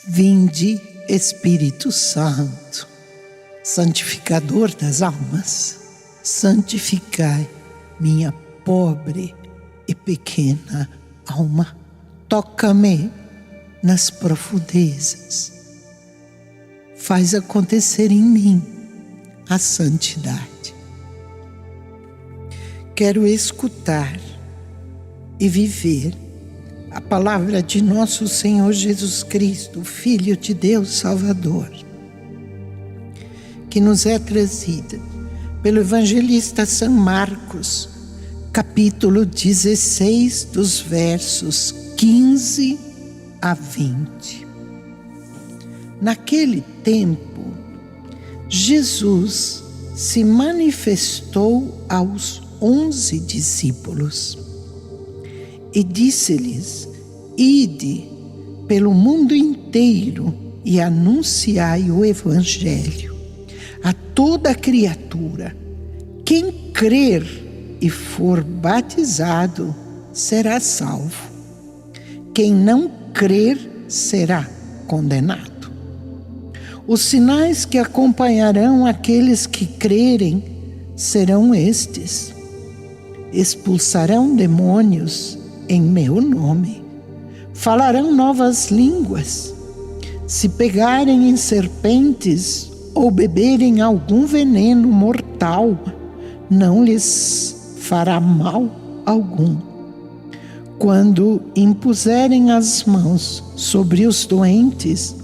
Vinde, Espírito Santo, santificador das almas, santificai minha pobre e pequena alma. Toca-me nas profundezas, faz acontecer em mim a santidade. Quero escutar e viver a palavra de nosso Senhor Jesus Cristo, Filho de Deus Salvador, que nos é trazida pelo evangelista São Marcos, capítulo 16, dos versos 15 a 20. Naquele tempo, Jesus se manifestou aos 11 discípulos e disse-lhes: Ide pelo mundo inteiro e anunciai o Evangelho a toda criatura. Quem crer e for batizado será salvo. Quem não crer será condenado. Os sinais que acompanharão aqueles que crerem serão estes: expulsarão demônios em meu nome, falarão novas línguas, se pegarem em serpentes ou beberem algum veneno mortal, não lhes fará mal algum. Quando impuserem as mãos sobre os doentes,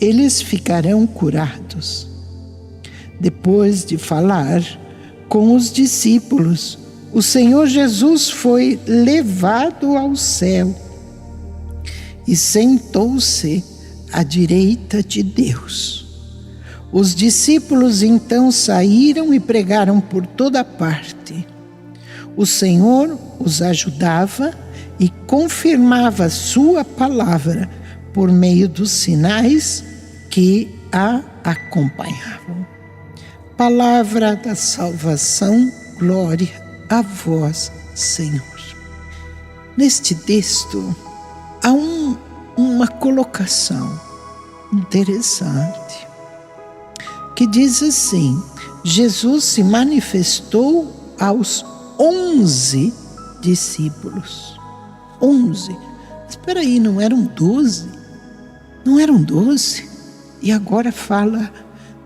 eles ficarão curados. Depois de falar com os discípulos, o Senhor Jesus foi levado ao céu e sentou-se à direita de Deus. Os discípulos então saíram e pregaram por toda parte. O Senhor os ajudava e confirmava sua palavra por meio dos sinais que a acompanhavam. Palavra da salvação, glória a vós, Senhor. Neste texto há uma colocação interessante que diz assim: Jesus se manifestou aos 11 discípulos. 11. Espera aí, não eram 12? Não eram 12? E agora fala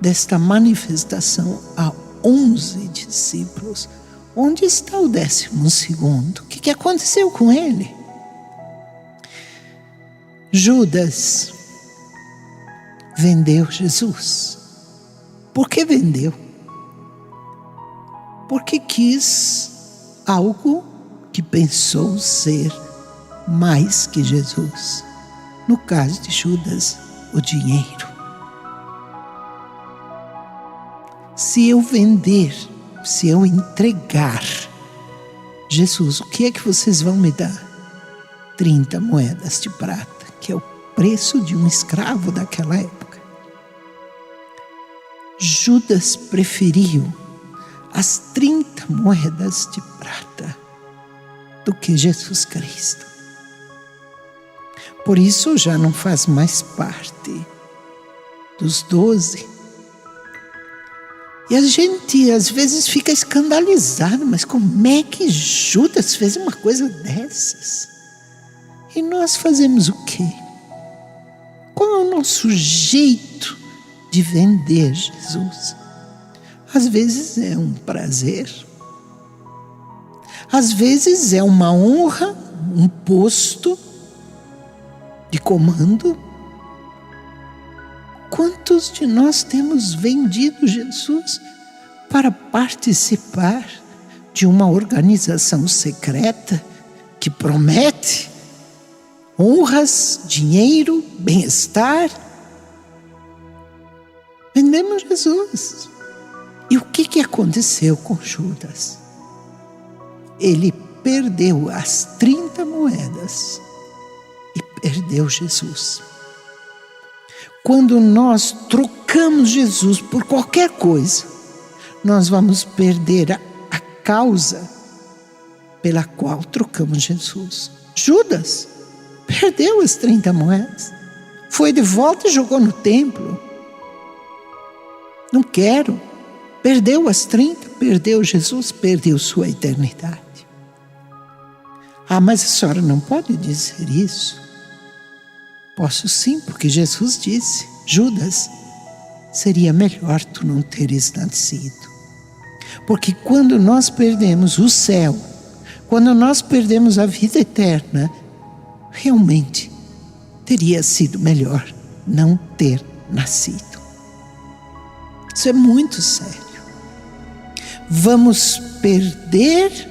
desta manifestação a 11 discípulos. Onde está o 12º? O que aconteceu com ele? Judas vendeu Jesus. Por que vendeu? Porque quis algo que pensou ser mais que Jesus. No caso de Judas, o dinheiro. Se eu vender, se eu entregar Jesus, o que é que vocês vão me dar? 30 moedas de prata, que é o preço de um escravo daquela época. Judas preferiu as 30 moedas de prata do que Jesus Cristo. Por isso já não faz mais parte dos 12. E a gente às vezes fica escandalizado, mas como é que Judas fez uma coisa dessas? E nós fazemos o quê? Qual é o nosso jeito de vender Jesus? Às vezes é um prazer, às vezes é uma honra, um posto de comando. Quantos de nós temos vendido Jesus para participar de uma organização secreta que promete honras, dinheiro, bem-estar? Vendemos Jesus. E o que aconteceu com Judas? Ele perdeu as 30 moedas e perdeu Jesus. Quando nós trocamos Jesus por qualquer coisa, nós vamos perder a causa pela qual trocamos Jesus. Judas perdeu as 30 moedas. Foi de volta e jogou no templo. Não quero. Perdeu as 30, perdeu Jesus, perdeu sua eternidade. Ah, mas a senhora não pode dizer isso. Posso sim, porque Jesus disse: Judas, seria melhor tu não teres nascido. Porque quando nós perdemos o céu, quando nós perdemos a vida eterna, realmente teria sido melhor não ter nascido. Isso é muito sério. Vamos perder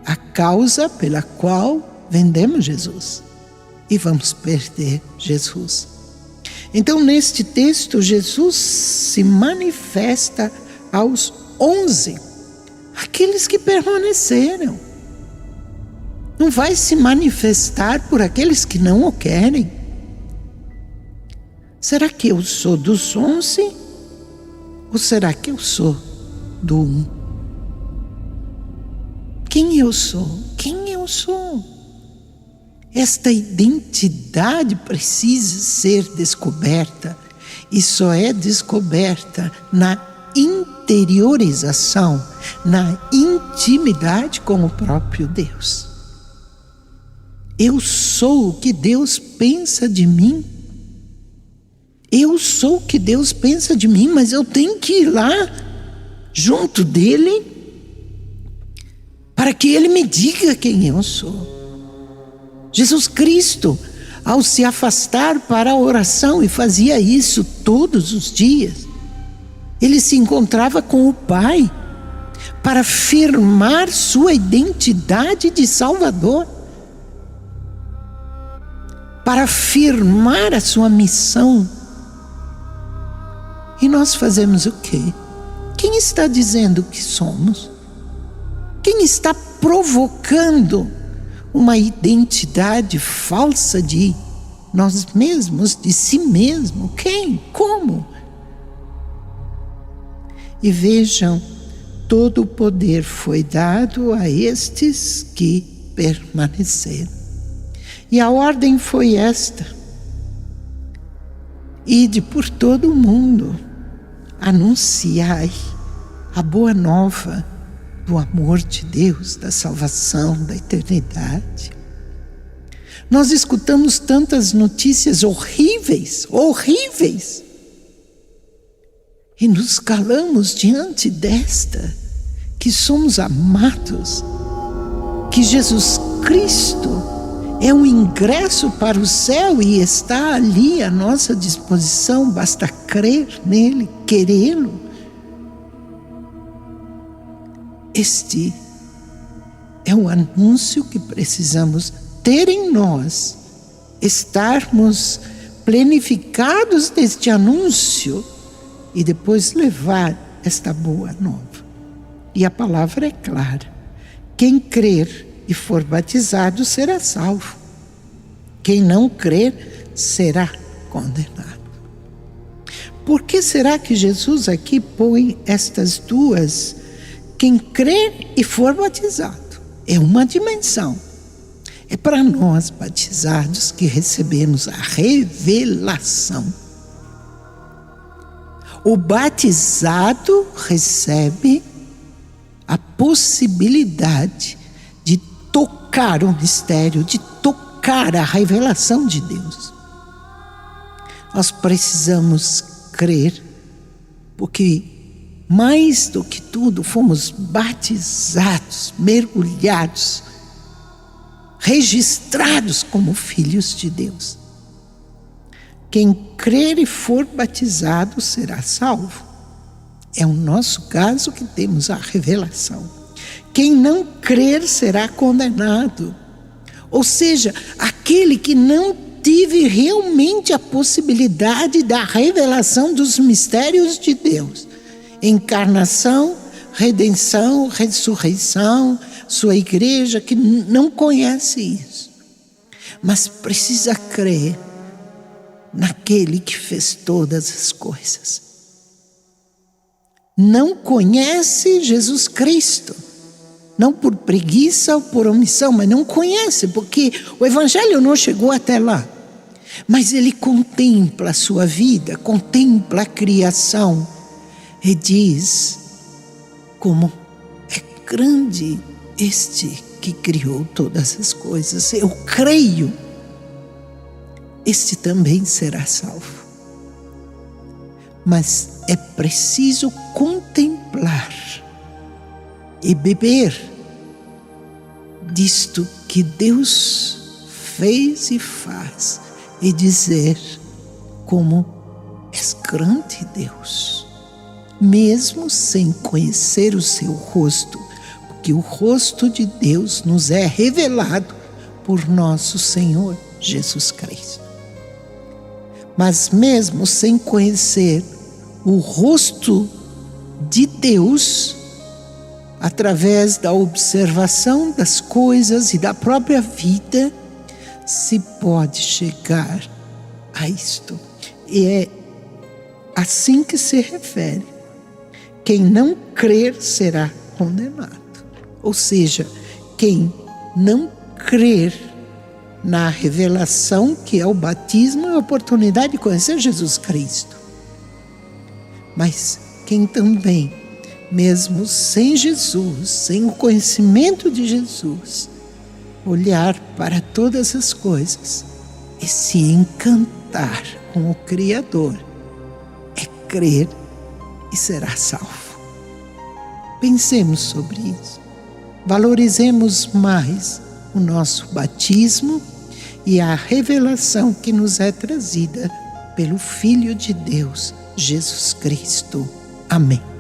a causa pela qual vendemos Jesus. E vamos perder Jesus. Então, neste texto, Jesus se manifesta aos 11, aqueles que permaneceram. Não vai se manifestar por aqueles que não o querem. Será que eu sou dos 11? Ou será que eu sou do 1? Quem eu sou? Quem eu sou? Esta identidade precisa ser descoberta, e só é descoberta na interiorização, na intimidade com o próprio Deus. Eu sou o que Deus pensa de mim. Eu sou o que Deus pensa de mim, mas eu tenho que ir lá, junto dele, para que ele me diga quem eu sou. Jesus Cristo, ao se afastar para a oração, e fazia isso todos os dias, ele se encontrava com o Pai para firmar sua identidade de Salvador, para firmar a sua missão. E nós fazemos o quê? Quem está dizendo que somos? Quem está provocando uma identidade falsa de nós mesmos, de si mesmo? Quem? Como? E vejam, todo o poder foi dado a estes que permaneceram. E a ordem foi esta: ide por todo o mundo, anunciai a boa nova do amor de Deus, da salvação, da eternidade. Nós escutamos tantas notícias horríveis, horríveis, e nos calamos diante desta, que somos amados, que Jesus Cristo é o ingresso para o céu e está ali à nossa disposição, basta crer nele, querê-lo. Este é o anúncio que precisamos ter em nós, estarmos planificados deste anúncio e depois levar esta boa nova. E a palavra é clara: quem crer e for batizado será salvo. Quem não crer será condenado. Por que será que Jesus aqui põe estas duas? Quem crer e for batizado é uma dimensão. É para nós batizados que recebemos a revelação. O batizado recebe a possibilidade de tocar o mistério, de tocar a revelação de Deus. Nós precisamos crer, porque mais do que tudo fomos batizados, mergulhados, registrados como filhos de Deus. Quem crer e for batizado será salvo. É o nosso caso que temos a revelação. Quem não crer será condenado. Ou seja, aquele que não teve realmente a possibilidade da revelação dos mistérios de Deus. Encarnação, redenção, ressurreição, sua igreja que não conhece isso. Mas precisa crer naquele que fez todas as coisas. Não conhece Jesus Cristo, não por preguiça ou por omissão, mas não conhece, porque o Evangelho não chegou até lá. mas ele contempla a sua vida, contempla a criação e diz: como é grande este que criou todas as coisas. Eu creio, este também será salvo. Mas é preciso contemplar e beber disto que Deus fez e faz, e dizer: como és grande, Deus, mesmo sem conhecer o seu rosto, porque o rosto de Deus nos é revelado por nosso Senhor Jesus Cristo. Mas mesmo sem conhecer o rosto de Deus, através da observação das coisas e da própria vida, se pode chegar a isto. E é assim que se refere: quem não crer será condenado. Ou seja, quem não crer na revelação que é o batismo e a oportunidade de conhecer Jesus Cristo. Mas quem também, mesmo sem Jesus, sem o conhecimento de Jesus, olhar para todas as coisas e se encantar com o Criador, é crer e será salvo. Pensemos sobre isso. Valorizemos mais o nosso batismo e a revelação que nos é trazida pelo Filho de Deus, Jesus Cristo. Amém.